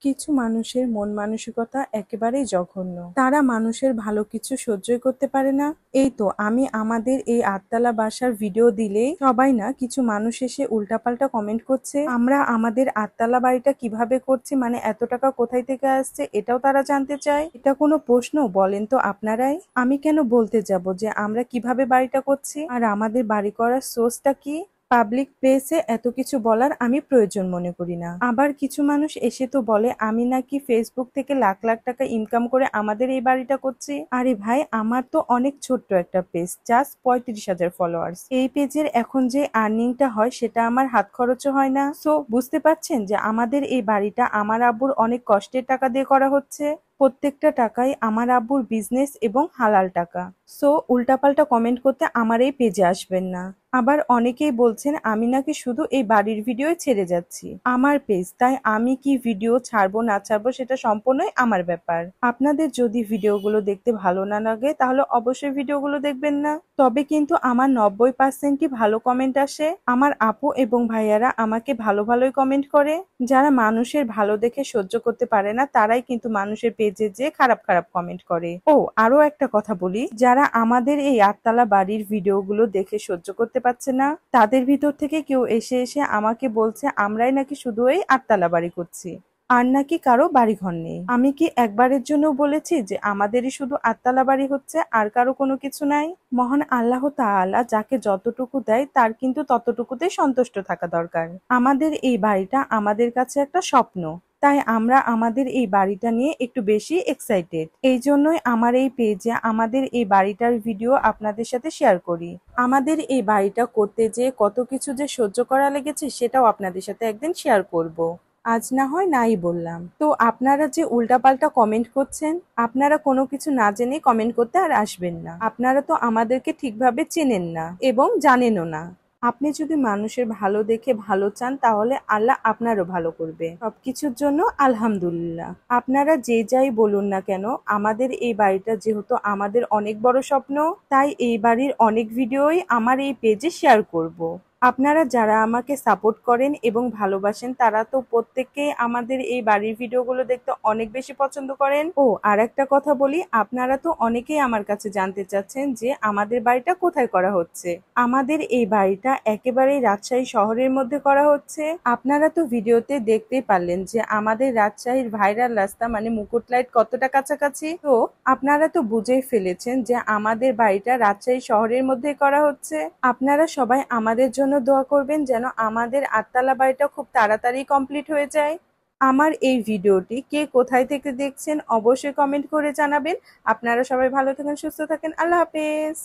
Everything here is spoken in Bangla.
কিছু মানুষের মন মানসিকতা একেবারেই জঘন্য। তারা মানুষের ভালো কিছু সহ্যই করতে পারে না। এই তো আমি আমাদের এই আটতলা বাসার ভিডিও দিলেই সবাই না কিছু মানুষ এসে উল্টাপাল্টা কমেন্ট করছে। আমরা আমাদের আটতলা বাড়িটা কিভাবে করছি, মানে এত টাকা কোথায় থেকে আসছে এটাও তারা জানতে চায়। এটা কোনো প্রশ্ন বলেন তো আপনারাই? আমি কেন বলতে যাব যে আমরা কিভাবে বাড়িটা করছি আর আমাদের বাড়ি করার সোর্সটা কি? পাবলিক প্লেসে এত কিছু বলার আমি প্রয়োজন মনে করি না। আবার কিছু মানুষ এসে তো বলে আমি নাকি ফেসবুক থেকে লাখ লাখ টাকা ইনকাম করে আমাদের এই বাড়িটা করছি। আরে ভাই, আমার তো অনেক ছোট্ট একটা পেজ, জাস্ট 35,000 ফলোয়ার্স। এই পেজের এখন যে আর্নিংটা হয় সেটা আমার হাত খরচও হয় না। সো বুঝতে পারছেন যে আমাদের এই বাড়িটা আমার আব্বুর অনেক কষ্টের টাকা দিয়ে করা হচ্ছে। প্রত্যেকটা টাকাই আমার আব্বুর বিজনেস এবং হালাল টাকা। সো উল্টাপাল্টা কমেন্ট করতে আমার এই পেজে আসবেন না। আবার অনেকেই বলছেন আমি নাকি শুধু এই বাড়ির ভিডিও ছেড়ে যাচ্ছি। আমার পেজ, তাই আমি কি ভিডিও ছাড়বো না ছাড়বো সেটা সম্পূর্ণই আমার ব্যাপার। আপনাদের যদি ভিডিওগুলো দেখতে ভালো না লাগে তাহলে অবশ্যই ভিডিওগুলো দেখবেন না। তবে কিন্তু আমার 90%ই ভালো কমেন্ট আসে। আমার আপু এবং ভাইয়ারা আমাকে ভালো ভালোই কমেন্ট করে। যারা মানুষের ভালো দেখে সহ্য করতে পারে না তারাই কিন্তু মানুষের পেজে যে খারাপ খারাপ কমেন্ট করে। ও আরো একটা কথা বলি, যারা আমাদের এই আটতলা বাড়ির ভিডিওগুলো দেখে সহ্য করতে পারছে না তাদের ভিতর থেকে কেউ এসে এসে আমাকে বলছে আমরাই নাকি শুধু এই আটতলা বাড়ি করছি আর নাকি কারো বাড়িঘর নেই। আমি কি একবারের জন্য বলেছি যে আমাদেরই শুধু আটতলা বাড়ি হচ্ছে আর কারো কোনো কিছু নাই? মহান আল্লাহ তাআলা যাকে যতটুকু দেয় তার কিন্তু ততটুকুতেই সন্তুষ্ট থাকা দরকার। আমাদের এই বাড়িটা আমাদের কাছে একটা স্বপ্ন, তাই আমরা আমাদের এই বাড়িটা নিয়ে একটু বেশি এক্সাইটেড। এই জন্যই আমার এই পেজে আমাদের এই বাড়িটার ভিডিও আপনাদের সাথে শেয়ার করি। আমাদের এই বাড়িটা করতে যে কত কিছু যে সহ্য করা লেগেছে সেটাও আপনাদের সাথে একদিন শেয়ার করব। আজ না হয় নাই বললাম। তো আপনারা যে উল্টাপাল্টা কমেন্ট করছেন, আপনারা কোনো কিছু না জেনে কমেন্ট করতে আর আসবেন না। আপনারা তো আমাদেরকে ঠিকভাবে চেনেন না এবং জানেনও না। আপনি যদি মানুষের ভালো দেখে ভালো চান তাহলে আল্লাহ আপনারও ভালো করবে। সবকিছুর জন্য আলহামদুলিল্লাহ। আপনারা যে যাই বলুন না কেন, আমাদের এই বাড়িটা যেহেতু আমাদের অনেক বড় স্বপ্ন, তাই এই বাড়ির অনেক ভিডিওই আমার এই পেজে শেয়ার করব। আপনারা যারা আমাকে সাপোর্ট করেন এবং ভালোবাসেন তারা তো প্রত্যেককেই আমাদের এই বাড়ির ভিডিওগুলো দেখতে অনেক বেশি পছন্দ করেন। ও আর একটা কথা বলি, আপনারা তো অনেকেই আমার কাছে জানতে চাচ্ছেন যে আমাদের বাড়িটা কোথায় করা হচ্ছে। আমাদের এই বাড়িটা একেবারেই রাজশাহী শহরের মধ্যে করা হচ্ছে। আপনারা তো ভিডিওতে দেখতেই পারলেন যে আমাদের রাজশাহীর ভাইরাল রাস্তা মানে মুকুটলাইট কতটা কাছাকাছি। তো আপনারা তো বুঝেই ফেলেছেন যে আমাদের বাড়িটা রাজশাহী শহরের মধ্যে করা হচ্ছে। আপনারা সবাই আমাদের জন্য দোয়া করবেন যেন আমাদের আটতলা বাড়িটা খুব তাড়াতাড়ি কমপ্লিট হয়ে যায়। আমার এই ভিডিওটি কে কোথায় থেকে দেখছেন অবশ্যই কমেন্ট করে জানাবেন। আপনারা সবাই ভালো থাকেন, সুস্থ থাকেন। আল্লাহ হাফেজ।